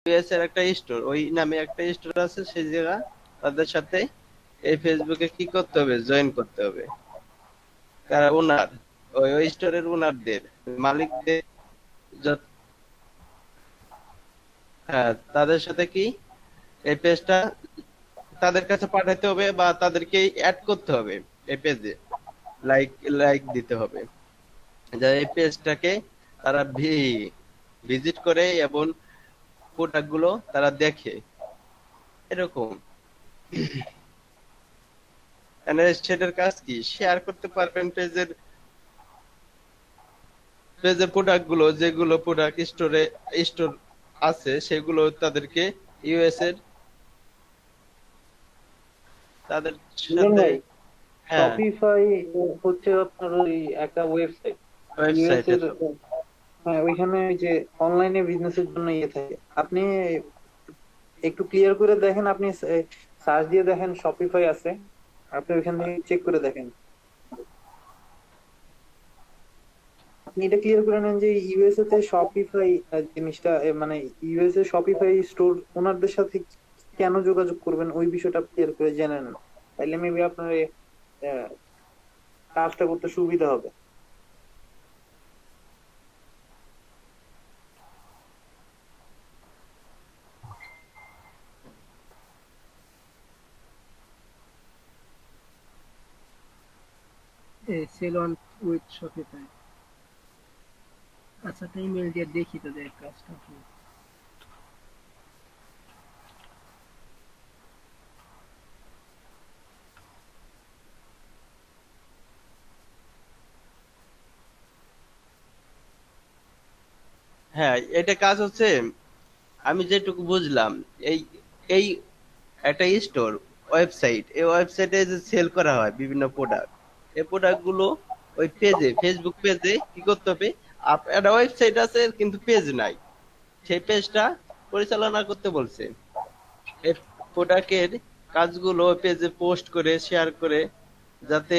US এর একটা store, ওই নামে একটা স্টোর আছে, সেই জায়গা তাদের সাথে এই ফেসবুকে কি করতে হবে, জয়েন করতে হবে। কারা ওনার, ওই স্টোরের ওনারদের, মালিকদের, যত- হ্যাঁ, তাদের সাথে কি এই পেজটা তাদের কাছে পাঠাতে হবে বা তাদেরকে অ্যাড করতে হবে এই পেজে, লাইক লাইক দিতে হবে, যা এই পেজটাকে তারা ভিজিট করে এবং প্রোডাক্ট গুলো তারা দেখে, এরকম। মানে সেটার কাজ কি, শেয়ার করতে পারবেন পেজের পেজের প্রোডাক্ট গুলো, যেগুলো প্রোডাক্ট স্টোর আছে সেগুলো তাদেরকে ইউএস এর তাদের বুঝলেন সাথে। ভাই, হ্যাঁ, শপিফাই হচ্ছে আপনার ওই একটা ওয়েবসাইট ইউএস ওয়েবসাইটে এর। সব। হ্যাঁ, ওইখানে ওই যে অনলাইনে বিজনেসের জন্য ইয়ে থাকে। আপনি একটু ক্লিয়ার করে দেখেন, আপনি সার্চ দিয়ে দেখেন শপিফাই আছে, আপনি ওইখান থেকে চেক করে দেখেন। আপনি এটা ক্লিয়ার করে নেন যে ইউএসএ তে শপিফাই জিনিসটা মানে ইউএসএ শপিফাই স্টোর ওনারদের সাথে কেন যোগাযোগ করবেন ওই বিষয়টা ক্লিয়ার করে জেনে নেন, তাইলে মেবি আপনার আহ, কাজটা করতে সুবিধা হবে। Sell on with Shopify. আচ্ছা, তো ইমেল দিয়ে দেখি তোদের কাজটা কি। হ্যাঁ, এটা কাজ হচ্ছে, আমি যেটুকু বুঝলাম, এই এই একটা স্টোর ওয়েবসাইট, এই ওয়েবসাইটে যে সেল করা হয় বিভিন্ন প্রোডাক্ট, এই প্রোডাক্ট গুলো ওই পেজে, ফেসবুক পেজে কি করতে হবে, একটা ওয়েবসাইট আছে কিন্তু পেজ নাই, সেই পেজটা পরিচালনা করতে বলছে। এই প্রোডাক্টের কাজগুলো পেজে পোস্ট করে শেয়ার করে, যাতে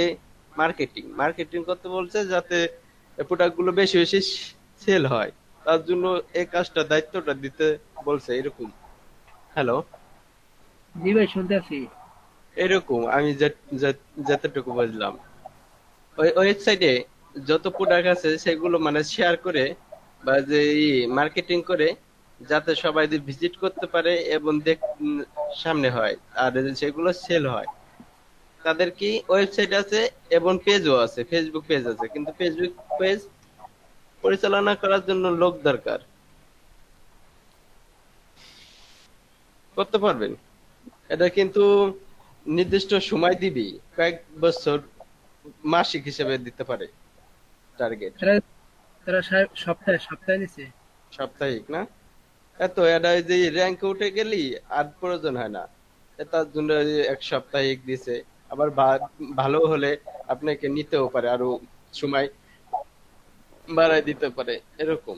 মার্কেটিং মার্কেটিং করতে বলছে, যাতে প্রোডাক্ট গুলো বেশি বেশি সেল হয়, তার জন্য এই কাজটা, দায়িত্বটা দিতে বলছে, এরকম। হ্যালো, জি ভাই, শুনতে আছি। এরকম আমি যতটুকু বুঝলাম, ওই ওয়েবসাইটে যত প্রোডাক্ট আছে সেগুলো মানে শেয়ার করে বা যে মার্কেটিং করে, যাতে সবাই ভিজিট করতে পারে এবং সামনে হয়, আর সেগুলো সেল হয়। তাদের কি ওয়েবসাইট আছে এবং পেজও আছে, ফেসবুক পেজ আছে, কিন্তু ফেসবুক পেজ পরিচালনা করার জন্য লোক দরকার। করতে পারবেন, এটা কিন্তু নির্দিষ্ট সময় দিবি, কয়েক বছর, মাসিক হিসেবে দিতে পারে টার্গেট। তারা তারা সপ্তাহে সপ্তাহে দিছে। সাপ্তাহিক না, এত এটা যে র্যাঙ্কে উঠে গেলি আর প্রয়োজন হয় না, তার জন্য এই এক সাপ্তাহিক দিছে। আবার ভালো হলে আপনাকে নিতেও পারে, আরো সময় বাড়ায় দিতে পারে, এরকম।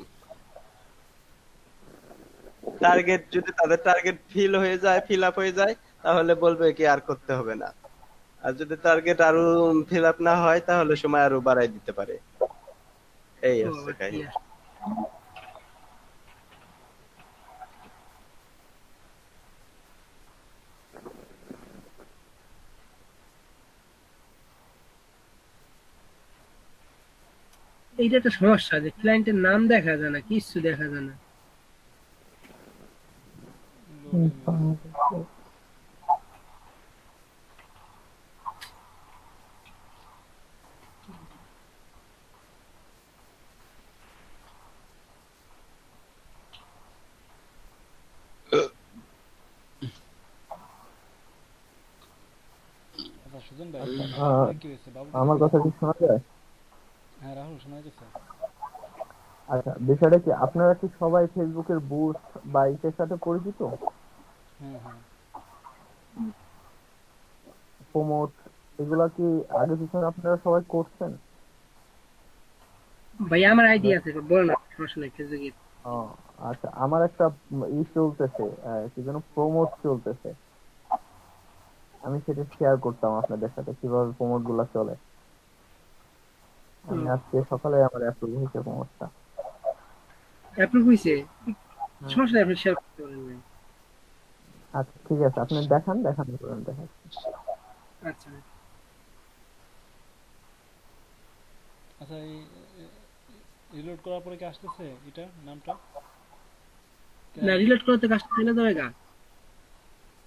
টার্গেট যদি তাদের টার্গেট ফিল আপ হয়ে যায়, তাহলে বলবে কি আর করতে হবে না। আর যদি টার্গেট আরো ফিল আপ না হয়, তাহলে সময় আরো বাড়ায় দিতে পারে। এই ও হচ্ছে আবার কি কাহিনী। আসে? এইটা একটা সমস্যা যে ক্লায়েন্টের নাম দেখা যায় না, কিছু দেখা যায় না। আচ্ছা সুজন ভাই, আচ্ছা, আপনার কি হয়েছে? বাবু আমার কিছু কথা কি শোনা যায়? হ্যাঁ রাহুল শোনা যাচ্ছে। আচ্ছা, বিষয়টা কি, আপনারা কি সবাই ফেসবুকের বুস্ট বা ইসের সাথে পরিচিত? হ্যাঁ হ্যাঁ। প্রমোট, এগুলা কি আগে পিছনে আপনারা সবাই করছেন? ভাই আমার আইডিয়া আছে, বলো না, সমস্যা নেই, ফেসবুকে। ও, আচ্ছা, আমার একটা চলতেছে, কি যেন প্রমোট চলতেছে। আমি সেটা শেয়ার করতাম আপনাদের সাথে, কিভাবে প্রমোট গুলা চলে। আমি আজকে সকালে আমার অ্যাপ্রুভ হয়েছে প্রমোটটা। অ্যাপ্রুভ হয়েছে? সমস্যা নেই, আপনি শেয়ার করতে পারেন। আচ্ছা ঠিক আছে, আপনি দেখান, দেখানোর পর আমি দেখাচ্ছি। আচ্ছা আচ্ছা, এই রিলোড করার পরে কি আসতেছে এটা নামটা? না, ট্যাব। রিলোড করতে কাজটা চলে যাবে গা।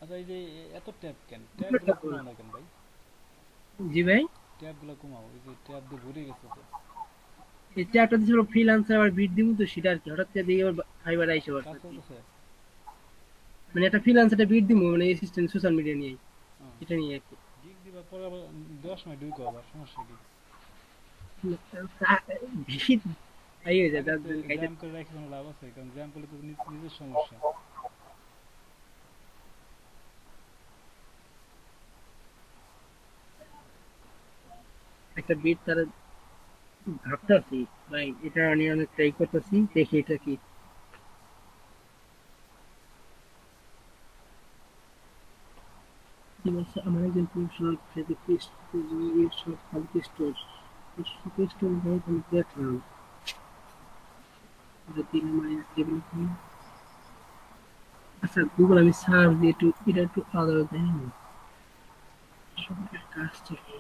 আচ্ছা, এই যে এত ট্যাব কেন? ট্যাবগুলো কমাও না কেন ভাই? জি ভাই, ট্যাবগুলো কমাও, এই যে ট্যাব দিয়ে ভরে গেছে তো। এই চ্যাপটা দিছিল ফ্রিল্যান্সার আবার বিট দিব তো সেটা আর কি, হঠাৎ করে দিয়ে আবার ফাইবার আইসে বলছে কাজ আর কি। চলতেছে? মানে একটা ফ্রিল্যান্সারটা বিট দিব, মানে অ্যাসিস্ট্যান্ট সোশ্যাল মিডিয়া নিয়ে, এটা নিয়ে আর কি। গিগ দিবা পরে আবার দেওয়ার সময় ঢুকো, আবার সমস্যা কি? বিট আই হয়ে যায় আগে তার তো জন্য খাইতে। জ্যাম করে রাখি কোনো লাভ আছে? কারণ জ্যাম করলে তো নিজের সমস্যা। একটা বিট তারা ভাবতেছি ভাই, এটা নিয়ে অনেক ট্রাই করতেছি, দেখি এটা কি। কি বলছে আমার একজন প্রফেশনাল ফেসবুক স্টোর, স্টোর ভাই আমি দেখলাম, যদি মাইনাস ডেভেলপমেন্ট। আচ্ছা গুগল আমি সার্চ দিয়ে একটু এটা একটু আলাদা দেয় না সবার কাজটা কি।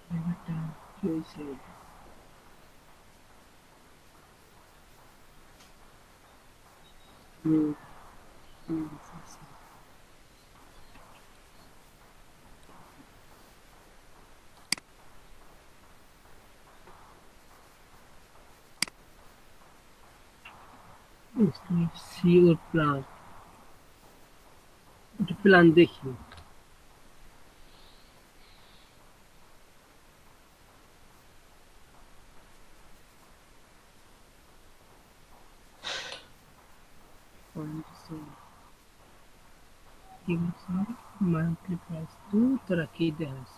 ব্যাপারটা কি হয়েছে? হুম, হুম, আচ্ছা, আচ্ছা। সিওর প্লান, একটু প্ল্যান দেখি। কি বলছে মান্থলি প্রাইস তো তোরা কি দেখাস?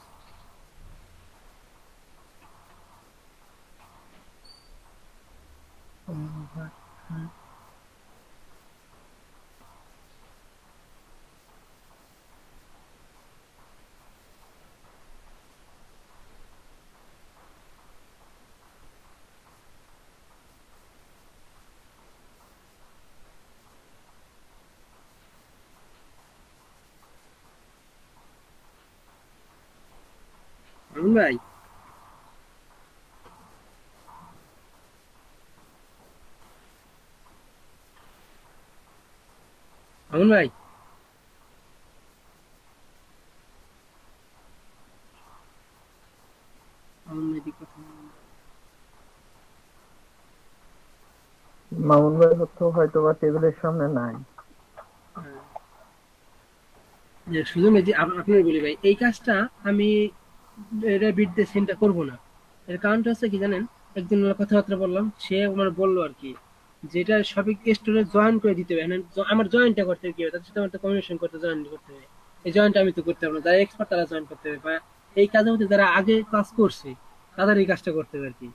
আমিন ভাই, আমিন ভাই, আমিন ভাই কথা বলেন। মামুন ভাই হয়তো বা টেবিলের সামনে নাই। হ্যাঁ, যে শুধু না যে আপনার বলি ভাই, এই কাজটা আমি এটা বিট দিয়ে সিনটা করবো না। এর কারণটা হচ্ছে কি জানেন, একদিন ওর কথাবার্তা বললাম, সে আমার বললো আর কি, যেটা শপিং স্টোরে জয়েন করে দিতে হবে, মানে আমার জয়েনটা করতে হবে, কি হবে তার সাথে আমার তো কমিউনিকেশন করতে জয়েন করতে হবে। এই জয়েনটা আমি তো করতে পারবো না, যারা এক্সপার্ট তারা জয়েন করতে হবে, বা এই কাজের মধ্যে যারা আগে কাজ করছে তাদের এই কাজটা করতে হবে আর কি।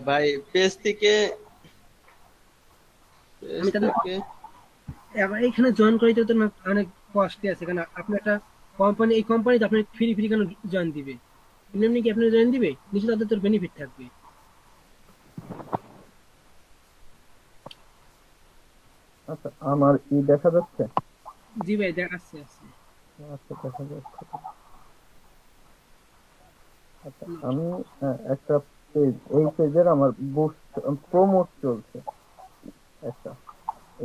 ভাই পেজ থেকে আমি তাদের থেকে এবার এখানে জয়েন করাইতে তো অনেক কস্টলি আছে, কারণ আপনি একটা কোম্পানি, এই কোম্পানিতে আপনি ফ্রি ফ্রি কেন জয়েন দিবে? এমনি কি আপনি জয়েন দিবে, নিশ্চয় তাদের তোর বেনিফিট থাকবে। আচ্ছা, আমার দেখা যাচ্ছে? জি ভাই দেখ আসছে আসছে। আচ্ছা, দেখা যাচ্ছে। আচ্ছা, আমি একটা পেজ, এই পেজের আমার বুস্ট প্রমোট চলছে একটা,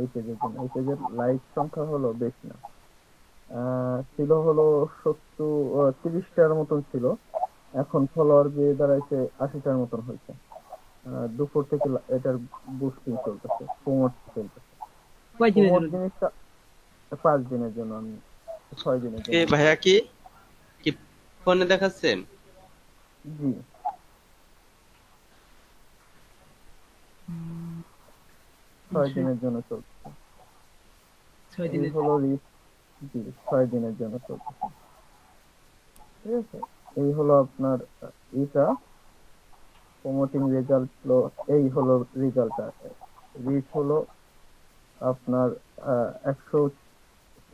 এই পেজের জন্য। এই পেজের লাইক সংখ্যা হলো বেশি না, ছিল হলো 30টার মতন ছিল, এখন ফলোয়ার বেড়ে দাঁড়াইছে 80টার মতন হয়েছে। দুপুর থেকে এটার বুস্টিং চলতেছে, প্রমোট চলতেছে। কয়দিনের প্রমোট জন্য? জিনিসটা 5 দিনের জন্য, আমি 6 দিনের কে জন্য ভাইয়া, দিচ্ছি। কি কি ফোনে দেখাচ্ছেন? জি, উম, 6 দিনের জন্য চলছে। 6 দিনের এই জন্য। হলো রিস্ক। জি, 6 দিনের জন্য চলতেছে। ঠিক আছে, এই হলো আপনার এটা প্রমোটিং রেজাল্ট হলো, এই হলো রেজাল্টটা। রিচ হলো আপনার 100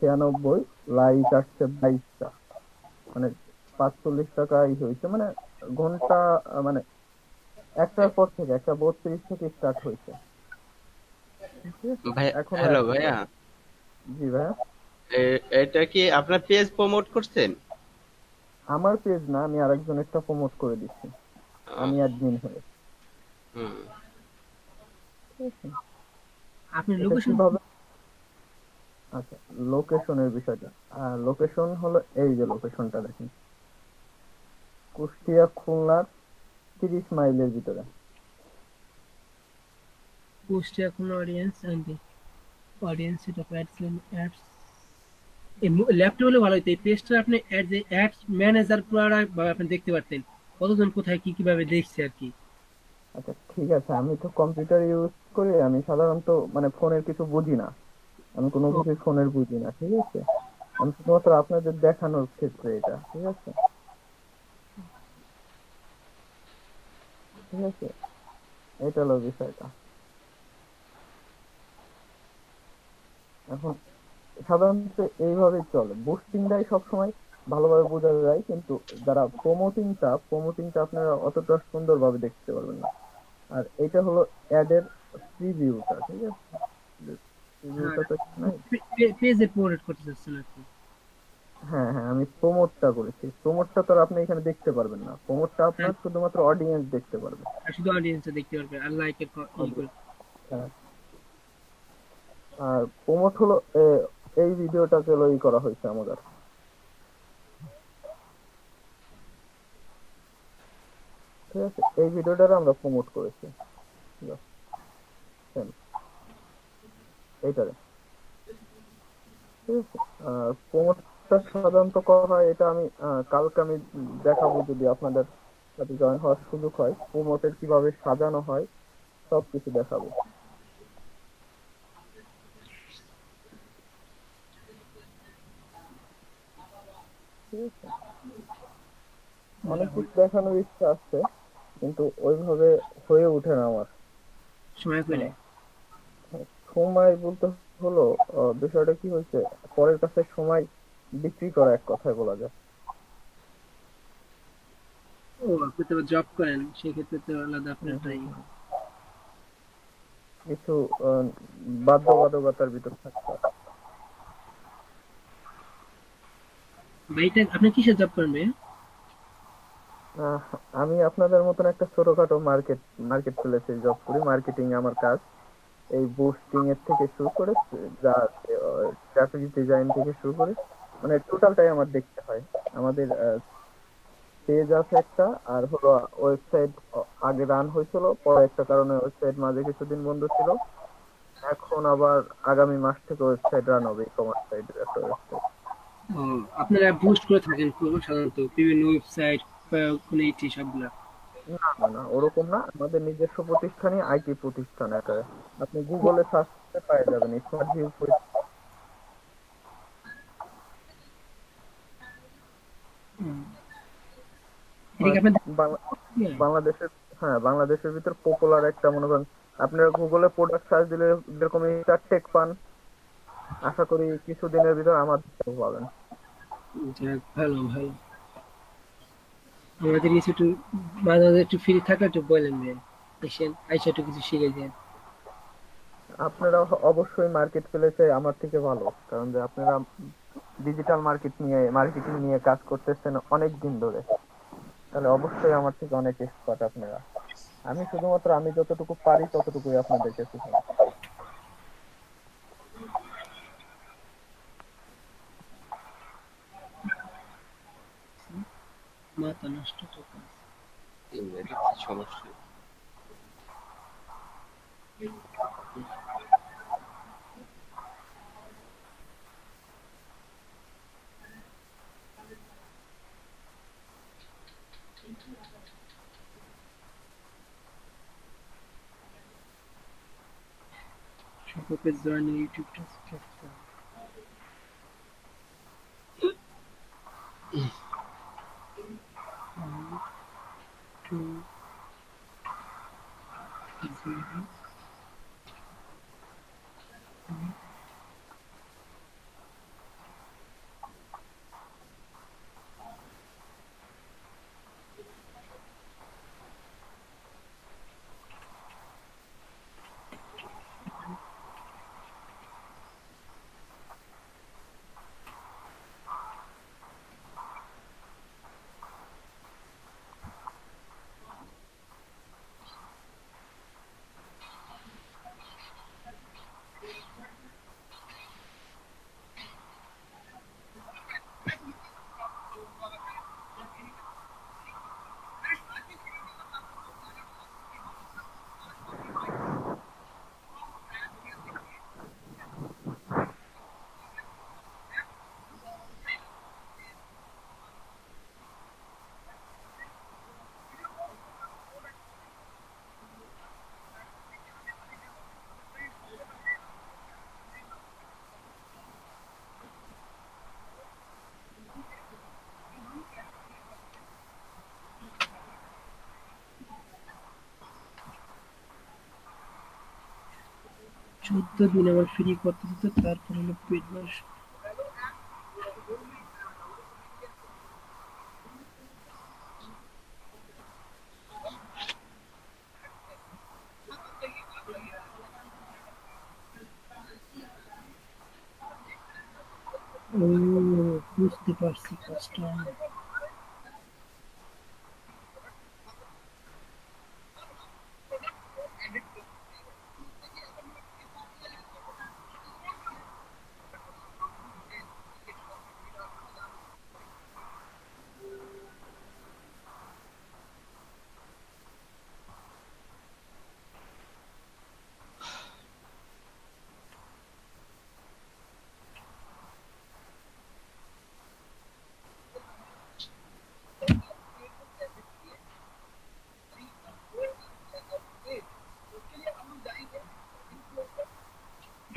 96, লাইক আসছে 22টা, মানে 45 টাকাই হয়েছে, মানে ঘন্টা মানে একটার পর থেকে 1:32 থেকে স্টার্ট হয়েছে, ঠিক আছে? ভাই, এখনো হ্যালো অ্যাড ভাইয়া, চলছে। জি ভাইয়া। এটা কি আপনার পেজ প্রমোট করছেন? আমার পেজ না, আমি আরেকজনেরটা প্রমোট করে দিচ্ছি, আহ, আমি অ্যাডমিন হয়ে, হুম। ঠিক আছে? আপনার এটা লোকেশন? কিভাবে, আচ্ছা, লোকেশনের বিষয়টা, লোকেশন হলো এই যে লোকেশনটা দেখেন, কুষ্টিয়া খুলনার 30 মাইলের ভিতরে। কুষ্টিয়া কোন audience and audience set of ads. এই ল্যাপটপ হলে ভালো হতো, এই পেজটা আপনি অ্যাডস ম্যানেজার পুরো ভাবে আপনি দেখতে পারতেন কতজন কোথায় কি কিভাবে দেখছে আর কি। আচ্ছা ঠিক আছে, আমি তো কম্পিউটার ইউজ করি, আমি সাধারণত মানে ফোনের কিছু বুঝি না, আমি কোনো ও, কিছু ফোনের বুঝি না, ঠিক আছে? আমি শুধুমাত্র আপনাদের দেখানোর ক্ষেত্রে এটা, ঠিক আছে? ঠিক আছে, এটা হলো বিষয়টা। এখন সাধারণত এইভাবেই চলে, বুস্টিংটাই সবসময় ভালোভাবে বোঝা যায়, কিন্তু যারা প্রমোটিংটা আপনারা অতটা সুন্দরভাবে দেখতে পারবেন না। আর এটা হলো অ্যাডের প্রিভিউটা, ঠিক আছে? হ্যাঁ, প্রিভিউটা তো নাই। পেজে প্রমোট করতে চাচ্ছেন আর কি। হ্যাঁ হ্যাঁ, আমি প্রমোটটা করেছি, প্রমোটটা তো আর আপনি এখানে দেখতে পারবেন না, প্রমোটটা হ্যাঁ, আপনার শুধুমাত্র অডিয়েন্স দেখতে পারবে। আর শুধু অডিয়েন্সটা দেখতে পারবে আর লাইকের ই করে। হ্যাঁ, আর প্রমোট হলো এই ভিডিওটা চলো করা হয়েছে আমাদের, ঠিক আছে? এই ভিডিওটারে আমরা প্রমোট করেছি, ঠিক আছে? এইটারে, ঠিক আছে? প্রমোটটা সাধারণত করা হয়, এটা আমি কালকে আমি দেখাবো, যদি আপনাদের সাথে জয়েন হওয়ার সুযোগ হয়, প্রমোটের কিভাবে সাজানো হয় সবকিছু দেখাবো, ঠিক আছে? অনেক কিছু দেখানোর ইচ্ছা আছে, কিন্তু ওইভাবে হয়ে ওঠে না আমার, সময় মানে পেলে। সময় বলতে হলো, বিষয়টা কি হয়েছে, পরের কাছে সময় বিক্রি করা, এক কথায় বলা যায়। ও, আপনি তো জব করেন, সেক্ষেত্রে তো আলাদা হুম আপনার হুম টাইম। হুম। কিছু আহ, বাধ্যবাধকতার ভিতর থাকতে হয়। ভাইটা আপনি কিসের জব করেন ভাইয়া? আহ, আমি আপনাদের মতন একটা ছোটখাটো মার্কেট প্লেসে জব করি, মার্কেটিং আমার কাজ। এই বুস্টিং এর থেকে শুরু করে, যা গ্রাফিক্স ডিজাইন থেকে শুরু করে, মানে টোটালটাই আমার দেখতে হয়। আমাদের পেজ আছে একটা, আর হলো ওয়েবসাইট আগে রান হয়েছিল, পরে একটা কারণে ওয়েবসাইট মাঝে কিছুদিন বন্ধ ছিল, এখন আবার আগামী মাস থেকে ওয়েবসাইট রান হবে, ই কমার্স সাইটের একটা ওয়েবসাইট। ও, আপনারা বুস্ট করে থাকেন খুব সাধারণত বিভিন্ন ওয়েবসাইট কমিউনিটি সবগুলা। না না না, ওরকম না, আমাদের নিজস্ব প্রতিষ্ঠানই আইটি প্রতিষ্ঠান একটা, আপনি গুগলে সার্চ করতে পেয়ে যাবেন স্মার্ট ভিউ। হুম। এটা কি আপনার বাংলাদেশের, হ্যাঁ বাংলাদেশের ভিতর পপুলার একটা, মনে করেন আপনারা গুগলে প্রোডাক্ট সার্চ দিলে যেরকম টেক পান, আশা করি কিছুদিনের ভিতর আমার পাবেন। যাক, ভালো ভালো। আমাদের কিছু একটু মাঝে মাঝে একটু ফ্রি থাকলে একটু বলেন ভাইয়া, এসেন আইসা একটু কিছু শিখে যান। আপনারা অবশ্যই মার্কেট প্লেসে আমার থেকে ভালো, কারণ যে আপনারা ডিজিটাল মার্কেটিং নিয়ে কাজ করতেছেন অনেক দিন ধরে, তাহলে অবশ্যই আমার থেকে অনেক এক্সপার্ট আপনারা। আমি শুধুমাত্র আমি যতটুকু পারি ততটুকুই আপনাদেরকে শেখাবো। মাথা নষ্ট তো কাজ। ইংরেজি কি সমস্যা? সকলকে জয়েন ইউটিউবটা সাবস্ক্রাইব। টু 0 8 14 দিন আবার ফ্রি করতে দিত, তারপর হলো পেড মাস। ও, বুঝতে পারছি কাজটা। Hey,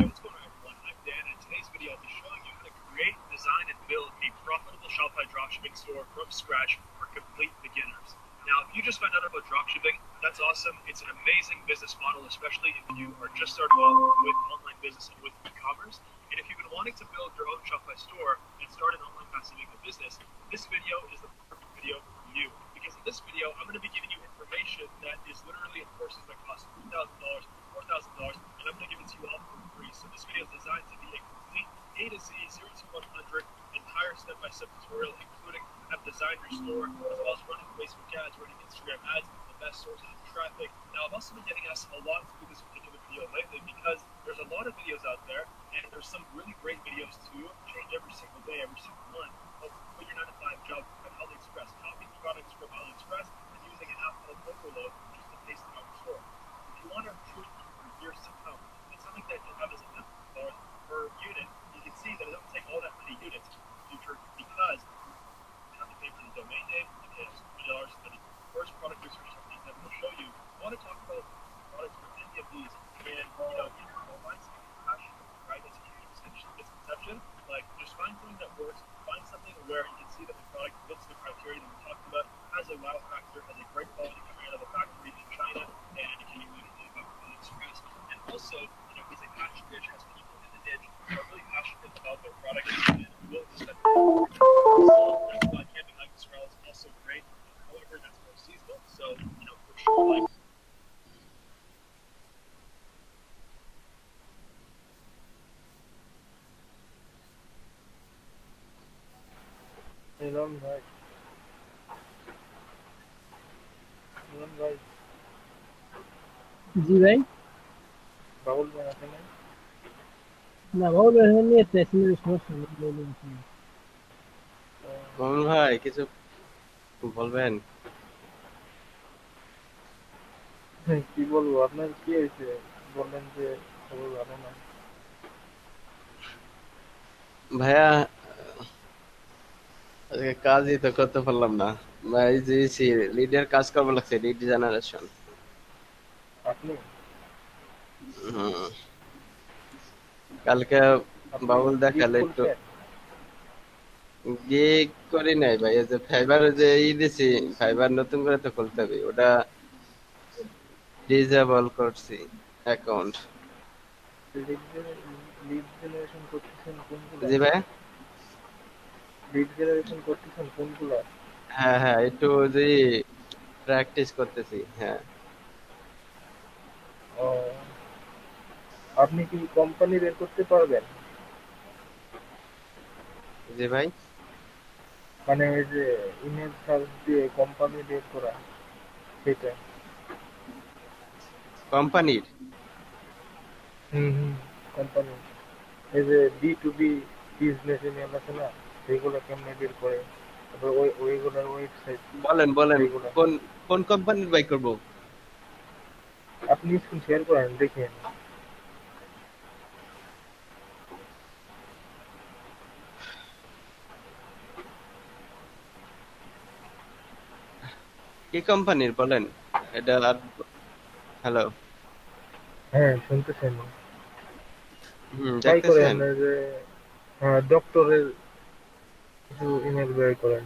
what's going on, everyone? I'm Dan, and in today's video I'll be showing you how to create, design, and build a profitable Shopify dropshipping store from scratch for complete beginners. Now, if you just found out about dropshipping, that's awesome. It's an amazing business model, especially if you are just starting off with online business and with e-commerce. And if you've been wanting to build your own Shopify store and start an online passive income business, this video is the perfect video for you. Because in this video, I'm going to be giving you information that is literally in courses that cost $3,000, $4,000, and I'm going to give it to you all for free. So this video is designed to be a complete A to Z, 0 to 100, entire step-by-step tutorial, including how to design your store, as well as running Facebook ads, running Instagram ads, the best sources of traffic. Now, I've also been getting asked a lot to do this particular video lately because there's a lot of videos out there, and there's some really great videos too, change every single day, every single month, of quit your 9-to-5 job at AliExpress, copying products from AliExpress, and using an app called Overload just to paste it on your store. If you want to improve your years to come, and something that you'll have as a $1,000 per unit, you can see that it doesn't take all that many units in the future because you have to pay for the domain name, you pay us $20 for the first product research technique that we'll show you. I want to talk about products for any of these, and you can find something you're passionate about, right? That's a huge misconception. Like, just find something that works, find something where you can see that the product fits the criteria that we're talking about, has a wow factor, has a great quality coming out of the factory in China, and it can be about AliExpress. And also, he's a passion bitch, has people in the niche who are really passionate about their product and willing to spend money. So that's why camping like Israel is also great. However, that's more seasonal. So, for sure, like. এরকম ভাই, এরকম ভাই, জি ভাই। বাবুল ভাই আছে না? না বাবু ভাই নিয়ে টেসিনের সমস্যা নেই, বলে আছে। মামুন ভাই কিছু বলবেন? কি বলবো, আপনার কি হয়েছে? বললেন যে খবর ভালো না। ভাইয়া, আজকে কাজই তো করতে পারলাম না ভাই। যে লিডের কাজ করবো লাগছে, লিড জেনারেশন। আপনি কালকে আপনি বাবুল লিড দেখালে একটু খুলছেন? গিয়ে করি নাই ভাই। এই যে ফাইবার যে দিছি, ফাইবার নতুন করে তো খুলতে হবে, ওটা ডিজেবল করছি অ্যাকাউন্ট। লিড জেনারেশন করতেছেন কোনগুলা? জি ভাই। লিড জেনারেশন করতেছেন কোনগুলা? হ্যাঁ হ্যাঁ, একটু যে প্র্যাকটিস করতেছি। হ্যাঁ ও, আপনি কি কোম্পানি বের করতে পারবেন? জি ভাই। মানে ওই যে ইমেল সার্চ দিয়ে কোম্পানি বের করা, সেটা। কোম্পানির হুম, কোম্পানি। এই যে B2B বিজনেস ইমেল আছে না, সেগুলো কেমনে বের করে, তারপর ওইগুলোর ওয়েবসাইট বলেন বলেন, যেগুলো। কোন কোন কোম্পানির বাই করব? আপনি স্ক্রিন শেয়ার করেন, দেখেন। কি কোম্পানির বলেন এটা? আর হ্যালো, হ্যাঁ, শুনতেছেন? ট্রাই করেন দেখতেছেন? এই যে ডক্টরের কিছু ইমেল বের করেন।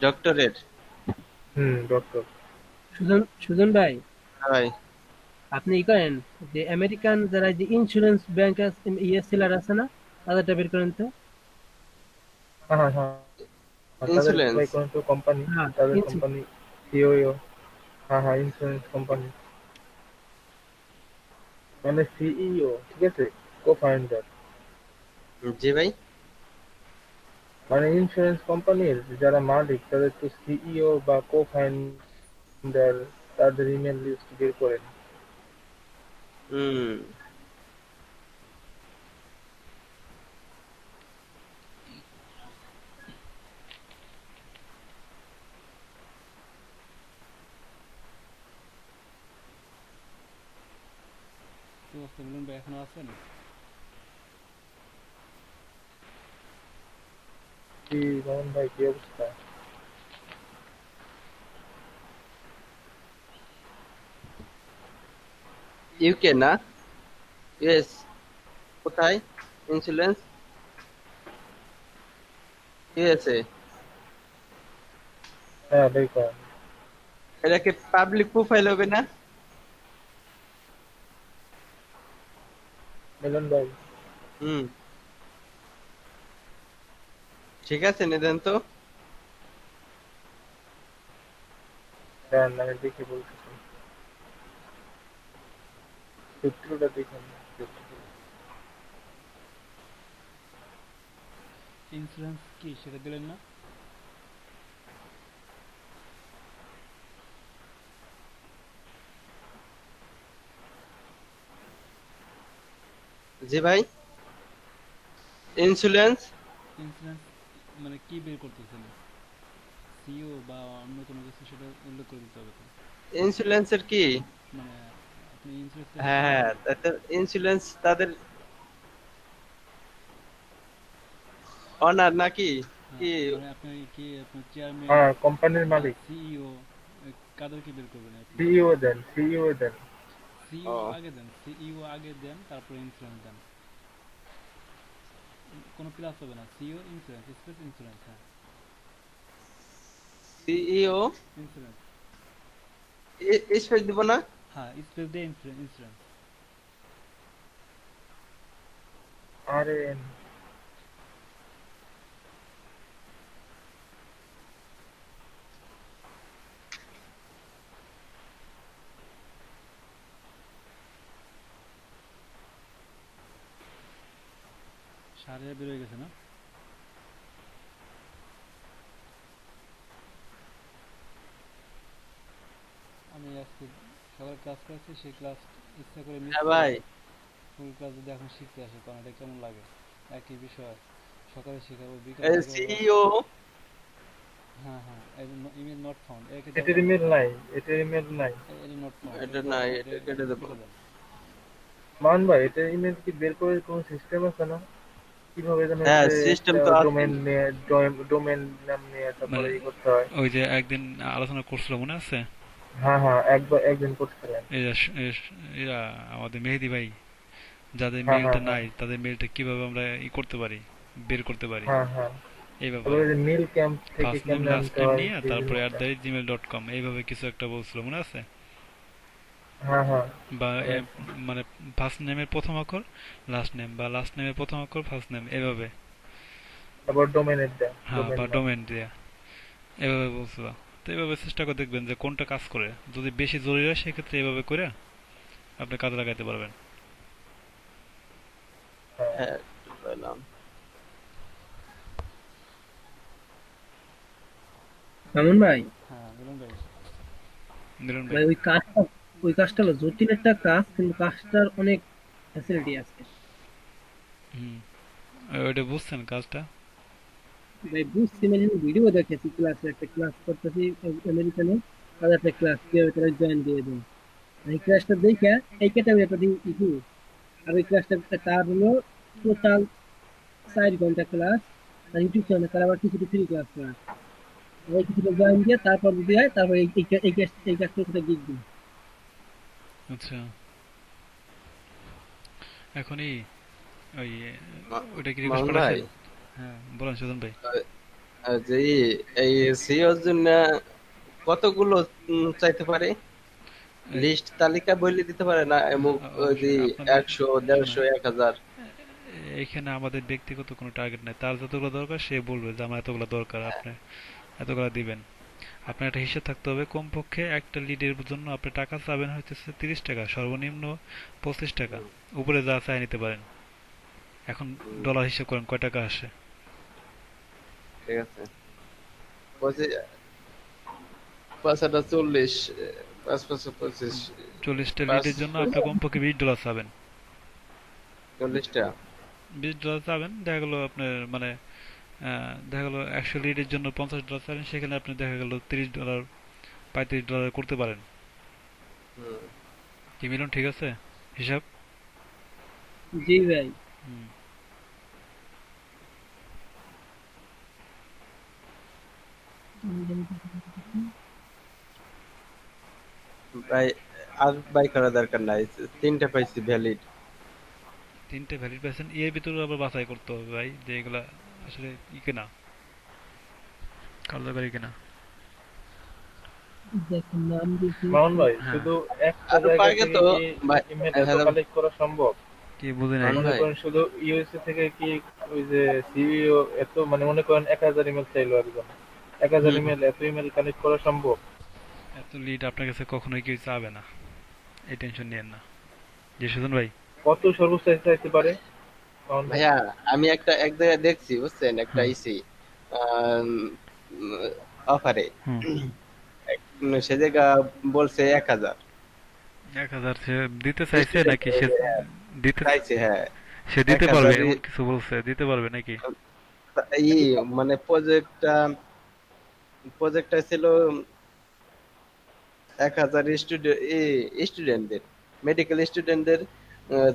ডক্টরের? ডক্টর। সুজন ভাই, ভাই আপনি ই করেন যে আমেরিকান যারা যে ইন্স্যুরেন্স ব্যাংক ইয়ে সেলার আছে না, তাদেরটা বের করেন তো। হ্যাঁ হ্যাঁ হ্যাঁ, তাদের ইন্স্যুরেন্স। অ্যাপ্লাই করেন তো কোম্পানি, হ্যাঁ, তাদের কোম্পানি সিইও। হ্যাঁ হ্যাঁ, ইন্স্যুরেন্স কোম্পানি মানে সিইও, ঠিক আছে, কো ফাউন্ডার। জি ভাই। মানে ইন্স্যুরেন্স কোম্পানির যারা মালিক তাদের তো সিইও বা কো ফাউন্ডার তাদের ইমেল লিস্ট বের করেন। হুম। কি অবস্থা মিলন ভাই, এখনো আছেন? কি রমন ভাই, কি অবস্থা? ইউকে না, ইউএস। কোথায় ইন্স্যুরেন্স? ইউএসএ। হ্যাঁ ভাই করেন। এটা কি পাবলিক প্রোফাইল হবে না? মিলন ভাই, হুম। ঠিক আছে, নিদেন তো। দেন আমি দেখি বলতেছি, সূত্রটা দেখুন। ইন্স্যুরেন্স কি সেটা দিলেন না? জি ভাই। ইন্স্যুরেন্স। ইন্স্যুরেন্স মানে কি বের করতেছেন? সিও বা অন্য কোনো কিছু সেটা উল্লেখ করে দিতে হবে তো। ইন্স্যুরেন্সের কি? মানে আপনি ইন্স্যুরেন্স হ্যাঁ হ্যাঁ, তাতে ইন্স্যুরেন্স তাদের অনার নাকি কি? মানে আপনি কি আপনার চেয়ারম্যান, হ্যাঁ কোম্পানির মালিক। সিইও, কাদেরকে বের করবেন আপনি? সিইও দেন, সিইও দেন। সিইও ও, আগে দেন, সিইও আগে দেন, তারপরে ইন্স্যুরেন্স দেন। কোনো প্লাস হবে না, সিইও ইন্স্যুরেন্স স্পেস ইন্স্যুরেন্স। হ্যাঁ, সিইও ইন্স্যুরেন্স। স্পেস দিব না? হ্যাঁ, স্পেস দিয়ে ইন্স্যুরেন্স। আরে সারে বের হয়ে গেছে না? আমি আজকে সকালে ক্লাস করেছি, সেই ক্লাস ইচ্ছা করে মিস হ্যাঁ করে ভাই। ফুল ক্লাস যদি এখন শিখতে আসে, কারণ এটা কেমন লাগে? একই বিষয় সকালে শেখাবো, বিকালে শেখাবো। সিইও। হ্যাঁ হ্যাঁ, ইমেল নট ফাউন্ড, একে এটার যাবেন, ইমেল নাই, এটার ইমেল নাই। এটা নট ফাউন্ড, এটা এটা নাই, এটা এটা কেটে দেবো। কেটে দেন। মান ভাই, এটার ইমেল কি বের করার কোনো সিস্টেম আছে না? কিভাবে যেন হ্যাঁ, এটাতে সিস্টেম একটা তো আছে। ডোমেন নিয়ে, ডোমেন নাম নিয়ে তারপরে মানে ই করতে হয়? ওই যে একদিন আলোচনা করছিল মনে আছে? হ্যাঁ হ্যাঁ, একবার একদিন করছিলেন। এরা এরা আমাদের মেহেদি ভাই, যাদের হ্যাঁ হ্যাঁ মেলটা হ্যাঁ নাই তাদের মেলটা কিভাবে আমরা ই করতে পারি, বের করতে পারি, হ্যাঁ হ্যাঁ। এই তারপরে ব্যাপারে। যে মিল ক্যাম্প থেকে ফার্স্ট নেম কেমনে লাস্ট আনতে নেম হয় নিয়ে সেই তারপরে জিনিসটা। @gmail.com এইভাবে কিছু একটা বলছিল মনে আছে? হ্যাঁ হ্যাঁ বা মনে আছে। মানে ফার্স্ট নেমের প্রথম অক্ষর লাস্ট নেম, বা লাস্ট নেমের প্রথম অক্ষর ফার্স্ট নেম, এভাবে। তারপর ডোমেনের দেয়, হ্যাঁ, ডোমেন বা নাম। ডোমেন দিয়া এভাবে বলছিল। তো এভাবে চেষ্টা করে দেখবেন যে কোনটা কাজ করে। যদি বেশি জরুরি হয় সেক্ষেত্রে এভাবে করে আপনি কাজে লাগাইতে পারবেন। হ্যাঁ হ্যাঁ, পেলাম। মামুন ভাই, হ্যাঁ মিলন ভাই, মিলন ভাই। ভাই ওই কাজটা হলো জটিল একটা কাজ, কিন্তু কাজটার অনেক ফ্যাসিলিটি আছে। হুম, ওইটা বুঝছেন কাজটা? ভাই বুঝছি, মানে ভিডিও দেখেছি, ক্লাসে একটা ক্লাস করতেছি আমেরিকানে, তাদের একটা ক্লাস কিভাবে তারা জয়েন দিয়ে দেয়। এই ক্লাসটা দেখে এই ক্যাটাগরিটা দিয়ে ইজি। আর ওই ক্লাসটা তার হলো টোটাল 4 ঘন্টা ক্লাস, আর ইউটিউব চ্যানেল তার আবার কিছু ফ্রি ক্লাস করা। ওই কিছুটা জয়েন দিয়ে তারপর যদি হয়, তারপর এই কাজটার সাথে গিয়ে দিই। আচ্ছা, এখনই ওই ওইটা কি রিকোয়েস্ট মামুন ভাই, পাঠাইছেন? হ্যাঁ বলেন সুজন ভাই। যে এই সিইওর জন্য কতগুলো চাইতে পারে? লিস্ট তালিকা বলে দিতে পারে না, এমন ওই যে অবশ্যই আপনাদের 100 শোনেন, 150 1000। এইখানে আমাদের ব্যক্তিগত কোনো টার্গেট নাই, তার যতগুলো দরকার সে বলবে যে আমার এতগুলো দরকার, আপনি এতগুলো দিবেন। আপনার একটা হিসাব থাকতে হবে, কমপক্ষে একটা লিডের জন্য আপনি টাকা চাবেন হইতেছে 30 টাকা, সর্বনিম্ন 25 টাকা, উপরে যা চাই নিতে পারেন। এখন হুম, ডলার হিসাব করেন কয় টাকা আসে। ঠিক আছে। 5 5 40, 5 5 25, 40টা পাঁচ লিডের জন্য আপনি কমপক্ষে $20 চাবেন। 40টা। $20 চাবেন, দেখা গেল আপনার মানে দেখা গেল 100 লিডের জন্য $50 চাবেন, সেখানে আপনি দেখা গেল $30 $35 করতে পারেন। হুম, কি মিলন, ঠিক আছে হিসাব? জি ভাই। হুম। ভাই আর বাই করার দরকার নাই, 3টা পাইছি ভ্যালিড। 3টে ভ্যালিড পাইছেন, এর ভিতরে আবার বাছাই করতে হবে ভাই যে এগুলা আসলে ই কিনা, কার্যকারী কিনা। দেখেন নাম দিয়েছি। মামুন ভাই, হ্যাঁ, শুধু একটা আরো জায়গা পাইগে থেকে তো কি ভাই। ইমেল এত হ্যালো কালেক্ট করা সম্ভব? কি বুঝি নাই। মান মনে ভাই। করেন শুধু ইউএসএ থেকে কি ওই যে সিইও এত, মানে মনে করেন 1000 ইমেল চাইলো একজন, 1000 হুম, ইমেল, এত ইমেল কালেক্ট করা সম্ভব? এত লিড আপনার কাছে কখনোই কেউ চাবে না, এই টেনশন নিয়েন না। জি সুজন ভাই। কত সর্বোচ্চ চাইতে পারে মামুন ভাই? ভাইয়া আমি এক জায়গায় দেখছি বুঝছেন, একটা হুম ইসি অফারে হুম। সে জায়গা বলছে 1000। 1,000 সে দিতে চাইছে স্টুডেন্ট নাকি সে দিতে চাইছে, হ্যাঁ। সে এক দিতে পারবে হাজার এমন কিছু বলছে, দিতে পারবে নাকি? ই মানে প্রজেক্টটা ছিল 1000 স্টুডেন্টদের, মেডিকেল স্টুডেন্টদের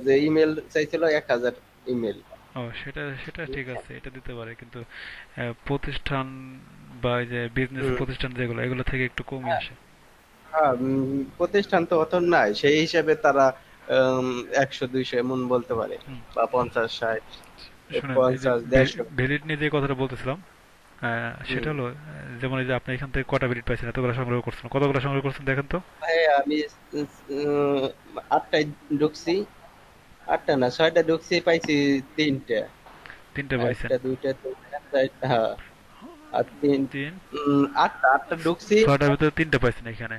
যে ইমেল চাইছিল 1000 ইমেল। ও সেটা সেটা ঠিক আছে, এটা দিতে পারে, কিন্তু প্রতিষ্ঠান বা এই যে বিজনেস হুম। প্রতিষ্ঠান যেগুলো, এগুলো থেকে একটু কমই আসে। হ্যাঁ, প্রতিষ্ঠান তো অত নাই, সেই হিসাবে তারা 100 200 এমন বলতে পারে, হুম। বা 50 60, শুনেন, এই যে 50 150। ভ্যালিড নিয়ে যে কথাটা বলতেছিলাম, সেটা হলো যেমন এই যে আপনি এখান থেকে কটা ভ্যালিড পাইছেন, এতগুলো সংগ্রহ করছেন, কতগুলো সংগ্রহ করছেন দেখেন তো। ভাই আমি 8টায় ঢুকছি, 8টা না 6টা ঢুকছি, পাইছি 3টে। 3টে পাইছেন। 1টা 2টা 3টা 4টা, হ্যাঁ। আর তিন, 8টা ঢুকছি। 6টার ভিতরে 3টে পাইছেন এখানে।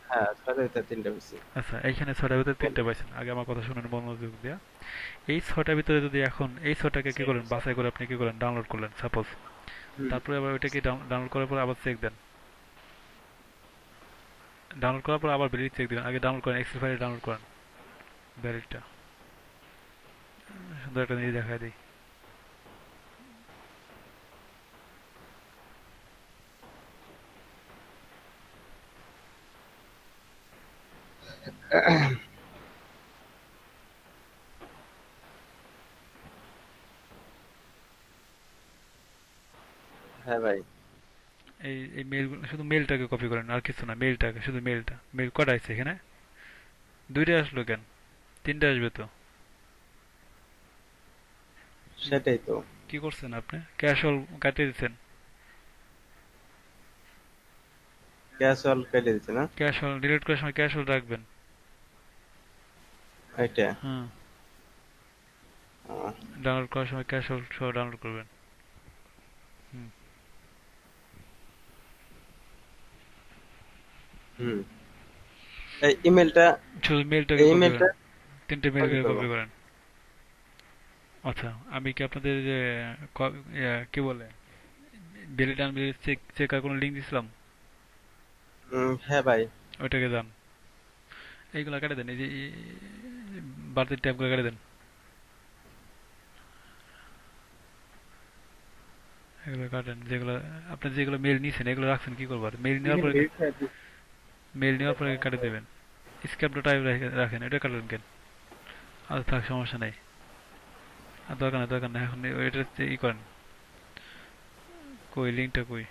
হ্যাঁ, 6টার ভিতরে 3টা পেয়েছি। আচ্ছা, এইখানে 6টার ভিতরে 3টে পাইছেন, আগে আমার কথা শুনেন মনোযোগ দিয়া। এই 6টার ভিতরে যদি এখন এই 6টাকে কি করেন, বাছাই করে আপনি কি করেন, ডাউনলোড করলেন সাপোজ, হুম, তারপরে আবার ওইটাকে ডাউনলোড করার পর আবার চেক দেন, ডাউনলোড করার পর আবার ভ্যালিড চেক দিবেন, আগে ডাউনলোড করেন, এক্সেল ফাইলে ডাউনলোড করেন ভ্যালিডটা। সুন্দর একটা জিনিস দেখায় দিই। হ্যাঁ ভাই। এই এই মেল, শুধু মেলটাকে কপি করেন, আর কিছু না, মেলটাকে, শুধু মেলটা। মেল কটা আছে এখানে? 2টা আসলো কেন? 3টে আসবে তো। সেটাই তো। কি করছেন আপনি, ক্যাশুয়াল কাটিয়ে দিচ্ছেন। ক্যাশুয়াল কেটে দিচ্ছে না ক্যাশুয়াল ডিলিট করার সময় ক্যাশুয়াল রাখবেন। এটা। হুম। আহ, ডাউনলোড করার সময় ক্যাশুয়াল সহ ডাউনলোড করবেন। হুম। হুম। এই ইমেলটা, শুধু মেলটাকে এই কপি ইমেলটা করেন, 3টে কপি মেলকে করবো। কপি করেন। আচ্ছা, আমি কি আপনাদের যে কি বলে ভ্যালিড আনভ্যালিড চেক চেকার কোনো লিঙ্ক দিছিলাম? হ্যাঁ ভাই। ওইটাকে যান, এইগুলা কেটে দেন, এই যে বাড়তির ট্যাবগুলো কেটে দেন, এগুলো কাটেন, যেগুলো আপনি যেগুলো মেল নিয়েছেন এগুলো রাখছেন কি করবার, মেল নেওয়ার পরে কেটে দেবেন। স্ক্যাপ টাইপ রাখেন, এটা কাটলেন কেন? আচ্ছা থাক, সমস্যা নেই, আর দরকার নেই, দরকার নেই এখন। এটা ই করেন, কই লিঙ্কটা কই?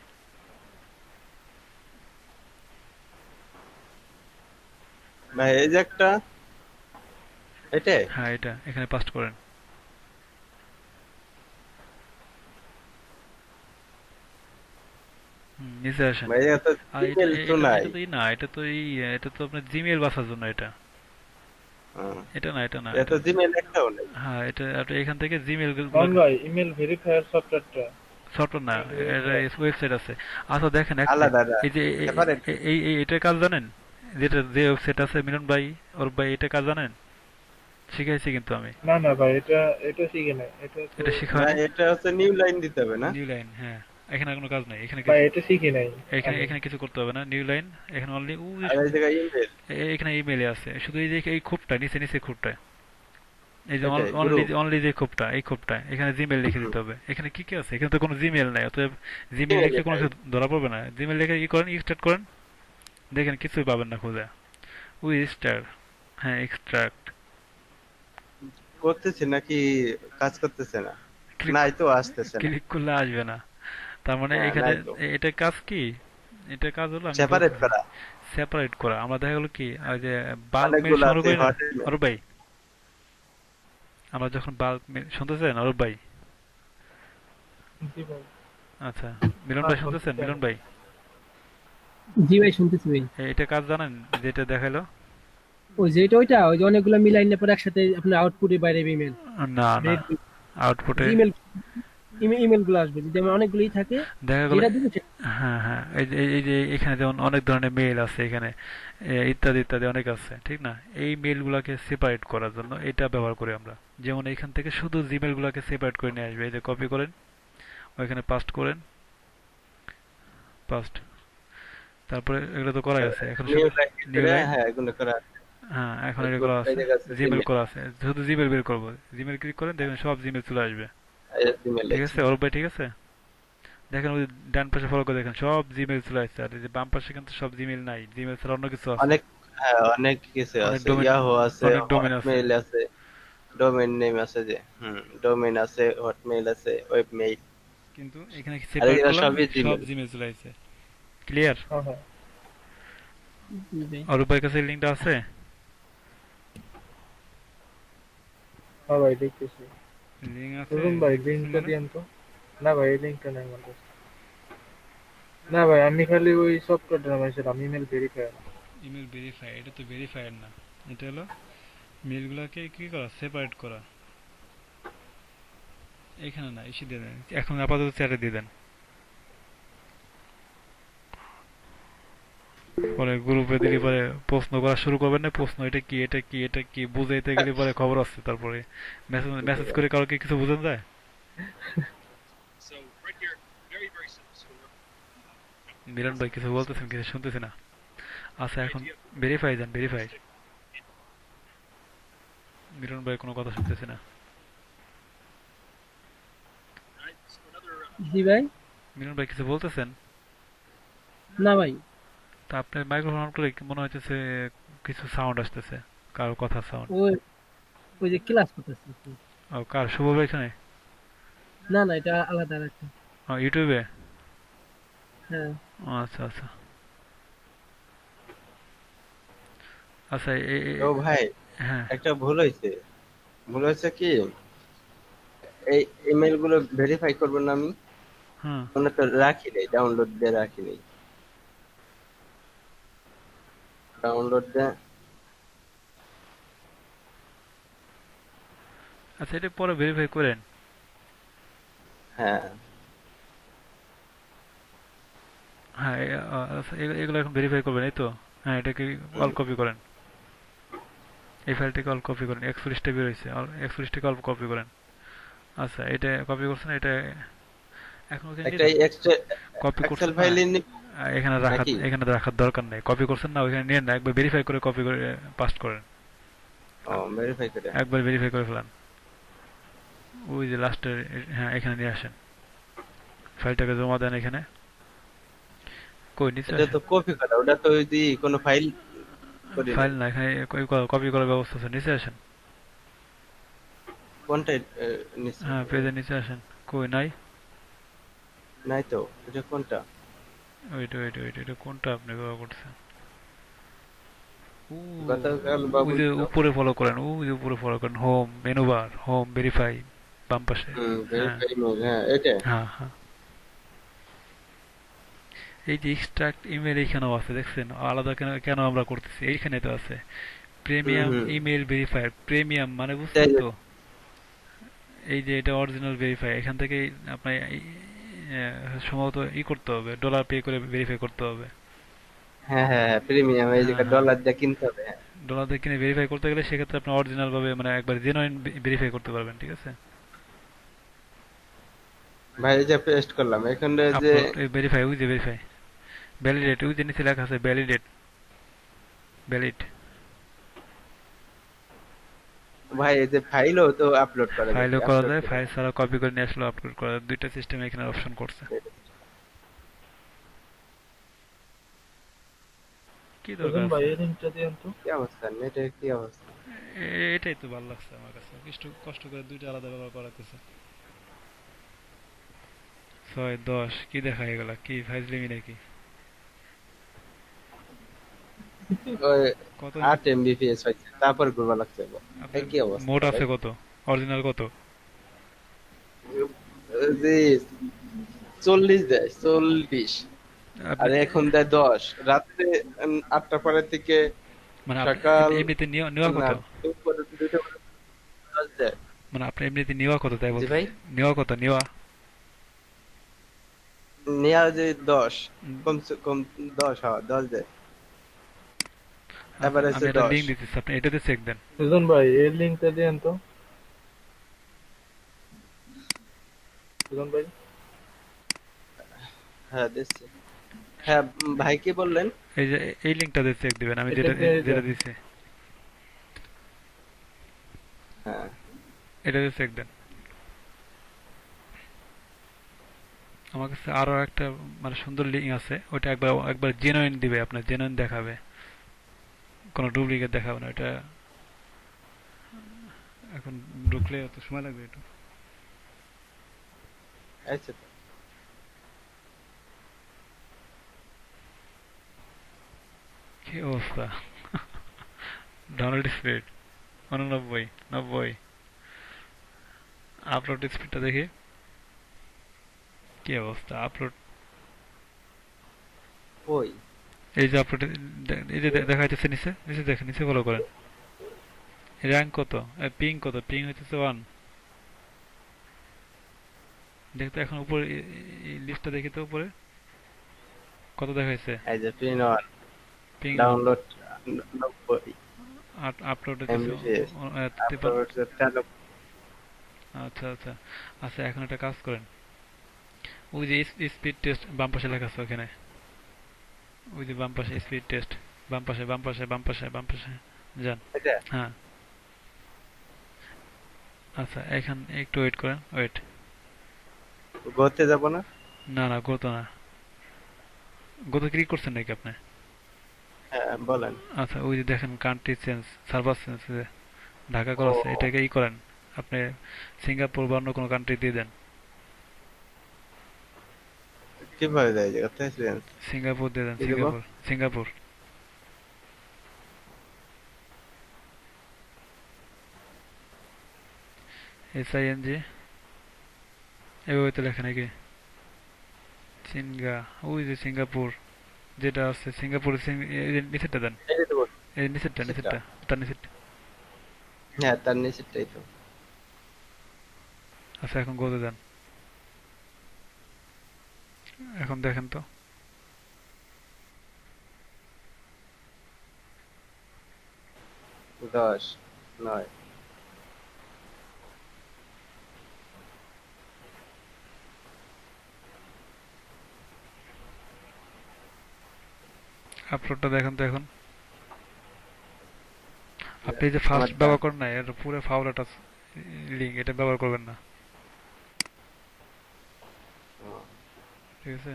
ভাই এই যে একটা, এটাই। হ্যাঁ, এটা এখানে পাস্ট করেন। নিচে আসেন। ভাই এত আর এটা ইমেল তো এটা নাই। এটা তো না, এটা তো আপনার জিমেইল বাঁচার জন্য এটা। হ্যাঁ, এটা না, এটা না, এত এটা না। জিমেল একটাও নেই। হ্যাঁ, এটা আপনি এখান থেকে জিমেইল মান গুলো ভাই ইমেল ভেরিফায়ার সফটওয়্যারটা সফটওয়্যার না, ইমেল এটা ভেরিফায়ার ওয়েবসাইট আছে। আচ্ছা দেখেন এক মিনিট, আলাদা এই যে সেপারেট। এটার কাজ জানেন, যেটা যে ওয়েবসাইট আছে মিলন ভাই, ওর ভাই, এটা কাজ জানেন? শিখাইছি কিন্তু আমি। না না ভাই এটা এটা শিখে নাই এটা তো এটা শিখা না, হয়নি। এটা হচ্ছে নিউ লাইন দিতে হবে না? নিউ লাইন, হ্যাঁ। এখানে আর কোনো কাজ নাই, এখানে ভাই কিছু, এটা শিখি নাই এখানে আমি এখানে কিছু করতে হবে না। নিউ লাইন, এখানে অনলি আর এই জায়গায় ইমেল, এখানে ইমেলে আছে শুধু এই যে এই খোপটা নিচে নিচে খোপটা, এই যে এটাই অনলি গ্রুপ অনলি যে খোপটা, এই খোপটা এখানে জিমেল লিখে দিতে হবে। এখানে কি কি আছে? এখানে তো কোনো জিমেল নাই, অতএব জিমেল লিখলে কোনো কিছু ধরা পড়বে না। জিমেল লিখে ই করেন, স্টার্ট করেন, দেখেন কিছুই পাবেন না খুঁজে। উই স্টার, হ্যাঁ এক্সট্রাক্ট, করতেছে নাকি কাজ করতেছে না? ক্লিক নাই তো, আসতেছে না। ক্লিক করলে আসবে না। তার মানে হ্যাঁ, এখানে নাই তো, এটা কাজ কি? এটা কাজ হলো আমি সেপারেট বলতেছি করা। সেপারেট করা। আমরা দেখা গেল কি ওই যে বাল্ক মেল অনেকগুলো সংগ্রহ আছে করি না হট ইমেল। অরূপ ভাই, আমরা যখন বাল্ক মেল শুনতেছেন অরূপ ভাই? জি ভাই আচ্ছা, মিলন হ্যাঁ ভাই শুনতেছেন? শুনতেছি মিলন আমি ভাই, জি ভাই শুনতেছি ভাই। এটা কাজ জানেন যেটা দেখাইলো? ওই যে এটা ওইটা ওই যে অনেকগুলো মিলাই না পরে একসাথে আপনার আউটপুটের বাইরে ইমেল, না না, আউটপুটে ইমেল ইমেল গুলো আসবে যদি আমার অনেকগুলোই থাকে দেখা গেল, যেটা দিবে হ্যাঁ হ্যাঁ, এই যে এখানে যেমন অনেক ধরনের মেইল আছে এখানে, ইত্যাদি ইত্যাদি অনেক আছে, ঠিক না? এই মেইল গুলাকে সেপারেট করার জন্য এটা ব্যবহার করি আমরা। যেমন এখান থেকে শুধু জিমেল গুলাকে সেপারেট করে নিয়ে আসবে। এই যে কপি করেন, ওইখানে পাস্ট করেন, পাস্ট, তারপরে এগুলো তো করাই আছে, এখন নিউ শুধু লাইন নিউ ভিতরে, লাইন, হ্যাঁ, এগুলো করা। হ্যাঁ এখন এই এটা গ্রুপ, করা এই আছে, জায়গা আছে জিমেল জিমেল, করা আছে, শুধু জিমেল বের করবো। জিমেল ক্লিক করেন, দেখবেন সব জিমেল চলে আসবে। এই জিমেল ঠিক আছে। আছে অরূপ ভাই, ঠিক আছে? দেখেন ওই ডান পাশে ফলো করে দেখেন সব জিমেল চলে আসছে, আর এই যে বাম পাশে কিন্তু সব জিমেল নাই, জিমেল ছাড়া অন্য কিছু আছে, অনেক, হ্যাঁ, অনেক কিছু অনেক আছে, ডোমেন, ইয়াহু আছে, অনেক ডোমেন আছে। হটমেইল আছে, ডোমেইন নেম আছে যে, ডোমেইন আছে, হটমেইল আছে, ওয়েব মেইল, কিন্তু এখানে আর সেপারেট এগুলো করলাম, সবই সব জিমেল। জিমেল চলে আসছে। ক্লিয়ার? হ্যাঁ হ্যাঁ অরূপ ভাইয়ের কাছে লিঙ্কটা আছে? হ্যাঁ ভাই দেখতেছি লিঙ্ক আছে ধরুন ভাই লিঙ্কটা মানে? দিয়েন তো না ভাই এই লিঙ্কটা নাই আমার কাছে না ভাই আমি খালি ওই সফটওয়্যারটা নামাইছিলাম ইমেল ভেরিফায়ার ইমেল ভেরিফাই, এটা তো ভেরিফায়ার না, এটা হলো মেলগুলোকে কি করা, সেপারেট করা। এখানে না, এসে দিয়ে দেন, এখন আপাতত চ্যাটে দিয়ে দেন, পরে গ্রুপে দিলে পরে প্রশ্ন করা শুরু করবেন না, প্রশ্ন এটা কি এটা কি এটা কি বুঝাইতে গেলে পরে খবর আছে, তারপরে মেসেজ মেসেজ করে কাউকে কিছু বোঝানো যায়? So right here, very, very simple. So মিলন ভাই কিছু বলতেছেন, কিছু শুনতেছি না। আচ্ছা the এখন idea of ভেরিফাই দেন, ভেরিফাই। stick মিলন ভাই কোনো কথা শুনতেছি না। right? So another জি ভাই। মিলন ভাই কিছু বলতেছেন? না ভাই, তা আপনার মাইক্রোফোন অন করে কি মনে হইতেছে কিছু সাউন্ড আসতেছে, কারো কথা সাউন্ড। ওই ওই যে ক্লাস করতেছি। ও কার, শুভ ভাই এখানে? না না, এটা আলাদা একটা। ও ইউটিউবে? হ্যাঁ ও আচ্ছা আচ্ছা। আচ্ছা তো ভাই, হ্যাঁ একটা ভুল হয়েছে। ভুল হয়েছে কি, এই ইমেল গুলো ভেরিফাই করবো না আমি, হ্যাঁ। মনে তো রাখি নেই, ডাউনলোড দিয়ে রাখি নেই, ডাউনলোড দিয়ে। আচ্ছা এটা পরে ভেরিফাই করেন। হ্যাঁ, হ্যাঁ আচ্ছা, এগুলো এখন ভেরিফাই করবেন, এই তো? হ্যাঁ এটাকে অল কপি করেন, এই ফাইলটাকে অল কপি করেন, 41টা বের হয়েছে, 41টাকে অল্প কপি করেন। আচ্ছা এটা কপি করছেন, এটা এখন ওখানে একটা এক্সট্রা কপি এক্সেল করছেন না, ফাইলে এখানে রাখার দরকার নেই, কপি করছেন না, ওইখানে নিয়ে না, একবার ভেরিফাই করে কপি করে পাস্ট করেন, ভেরিফাই করে। একবার ভেরিফাই করে ফেলান। ওই যে লাস্টে, হ্যাঁ এখানে নিয়ে আসেন, ফাইলটাকে জমা দেন এখানে। কই নিচে এটা তো আসেন, কপি করা, ওটা তো যদি কোনো ফাইল করি না। ফাইল না, এখানে কপি করার ব্যবস্থা আছে, নিচে আসেন। কোনটা নিচে? হ্যাঁ পেজের নিচে আসেন, কই নাই? নাই তো, এটা কোনটা? ওইটা এটা কোনটা আপনি ব্যবহার করছেন? গতকাল বাবু ওই যে দিল। উপরে ফলো করেন, ওই যে উপরে ফলো করেন, home menu bar, home verify, বাম পাশে। হ্যাঁ ভেরিফাই ইমেল, হ্যাঁ, এটা। হ্যাঁ হ্যাঁ, এই যে এক্সট্রাক্ট ইমেল এখানেও আছে, দেখছেন? আলাদা কেন কেন আমরা করতেছি? এইখানে তো আছে হুম প্রিমিয়াম হুম ইমেল ভেরিফায়ার। প্রিমিয়াম মানে এই বুঝছেন যে, তো? এই যে এটা অরিজিনাল ভেরিফাই, এখান থেকে আপনার সম্ভবত করতে হবে, ডলার পে করে ভেরিফাই করতে হবে। হ্যাঁ হ্যাঁ হ্যাঁ, প্রিমিয়াম এই হ্যাঁ জায়গায় হ্যাঁ, ডলার দিয়ে কিনতে হবে, হ্যাঁ। ডলার দিয়ে কিনে ভেরিফাই করতে গেলে সেক্ষেত্রে আপনি অরিজিনাল ভাবে মানে একবার জেনুইন ভেরিফাই করতে পারবেন, ঠিক আছে? ভাই এই যে পেস্ট করলাম এখানে যে, আপলোড ভেরিফাই, ওই যে ভেরিফাই, ভ্যালিডেট, ওই যে নিচে লেখা আছে ভ্যালিডেট, ভ্যালিড। ভাই এই যে ফাইলও তো আপলোড করা যাবে, ফাইলও করা আপলোড যায়, করে ফাইল ছাড়া কপি করে নিয়ে আসলেও আপলোড করা যায়। দুইটা সিস্টেম এখানে অপশন করছে। কি দরকার সুজন ভাই আছে? এই লিঙ্কটা দিয়েন তো। কি অবস্থা, নেটের কি অবস্থা? এটাই তো ভালো লাগছে আমার কাছে, একটু কষ্ট করে দুইটা আলাদা ব্যবহার করাতেছে। 6 10 কি দেখা এগুলা? কি ফাইজলিমি নাকি? ওই কত 8 MBPS হয়েছে, তারপর ঘুরবা লাগছে। আপনার এই কি অবস্থা মোড ভাই? আছে কত? অরিজিনাল কত? যে 40 দেয়, 40। আর আপনি এখন দেয় 10 রাত্রে, 8টা পরের থেকে মানে আপনি সকাল এমনিতে নেওয়া না কত? দুপুর 2টা পর্যন্ত 10 দেয়। মানে আপনি এমনিতে নেওয়া কত তাই জি বলতেছি? ভাই, নেওয়া কত নেওয়া? নেওয়া যে 10, উম, কমসে কম 10, হ্যাঁ 10 দেয়, আচ্ছা আমি এভারেজে একটা 10। লিঙ্ক দিতেছি, আপনি এটাতে চেক দেন। সুজন ভাই এই লিঙ্কটা দিয়েন তো। সুজন ভাই হ্যাঁ দিচ্ছি। হ্যাঁ ভাই কি বললেন? এই যে এই লিঙ্কটাতে চেক দিবেন, আমি এটা যেটা দিয়ে যেটা দেন। দিছি হ্যাঁ এটাতে চেক দেন। আমার কাছে আরো একটা মানে সুন্দর লিঙ্ক আছে, ওটা একবার একবার জেনুইন দিবে, আপনার জেনুইন দেখাবে, কোনো ডুপ্লিকেট দেখাবে না। এটা এখন ঢুকলে অত সময় লাগবে একটু। আচ্ছা তো। কি অবস্থা! Download speed 89 90। আপলোড স্পিডটা দেখি কি অবস্থা। আপলোড, ওই এই যে আপলোড, এই যে দেখা যাচ্ছে নিচে নিচে, দেখেন নিচে, ফলো করেন। র্যাঙ্ক কত, পিং কত? পিং হইতেছে 1। দেখতে এখন উপরে লিস্টটা দেখি তো, উপরে কত দেখাইছে এই যে ping one ping? Download 90 upload হইতেছে MBPS, 53। আপলোড 93। আচ্ছা আচ্ছা আচ্ছা, এখন একটা কাজ করেন, ওই যে স্পিড টেস্ট বাম পাশে লেখা আছে ওখানে, ওই যে বাম পাশে স্পিড টেস্ট, বাম পাশে বাম পাশে বাম পাশে বাম পাশে যান। এটা হ্যাঁ আচ্ছা, এখন একটু ওয়েট করেন, ওয়েট। ঘুরতে যাব না? না না, গত না, গত ক্লিক করছেন নাকি আপনি? হ্যাঁ বলেন। আচ্ছা, ওই যে দেখেন country change, server change, Dhaka ও করা আছে, এটাকে করেন আপনি, সিঙ্গাপুর বা অন্য কোনো কান্ট্রি দিয়ে দেন। কিভাবে দেয় যে করতে চেঞ্জ? সিঙ্গাপুর দিয়ে দেন, কি দেবো? Singapore Singapore. SING এভাবে তো লেখা নাকি? ওই যে সিঙ্গাপুর যেটা আছে, সিঙ্গাপুর এই যে নিচেরটা দেন, এটা দেবো এই নিচেরটা সেটা। নিচেরটা, তার নিচেরটা। হ্যাঁ তার নিচেরটাই তো। আচ্ছা এখন গোতে দেন, এখন দেখেন তো। 10 9 আপলোডটা দেখেন তো এখন। আপনি যে ফার্স্ট আমারটা। ব্যবহার করেন না, এর পুরো ফাউল একটা লিঙ্ক, এটা ব্যবহার করবেন না, ও, ঠিক আছে?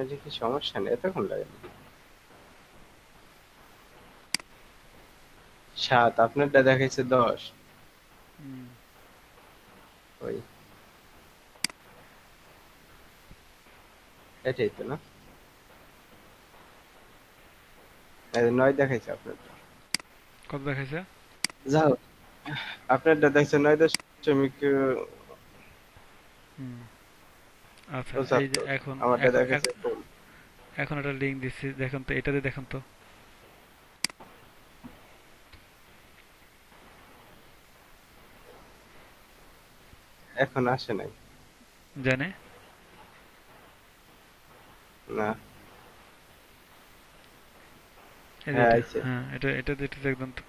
এটা কি সমস্যা নেই, এতক্ষণ লাগে না। 7, আপনারটা দেখাইছে 10। হুম, ওই এটাই তো না, এই যে 9 দেখাইছে আপনারটা। কত দেখাইছে? যাও, আপনারটা দেখছে 9 দশমিক হুম, আচ্ছা এই যে 75, এখন আমারটা এখন দেখাইছে কম। এখন একটা লিঙ্ক দিচ্ছি, দেখুন তো, এটাতে দেখুন তো। এখন আসে নাই। জানে না, এই যে হ্যাঁ এটা, আইছে। হ্যাঁ এটা এটা এটা দেখবেন তো।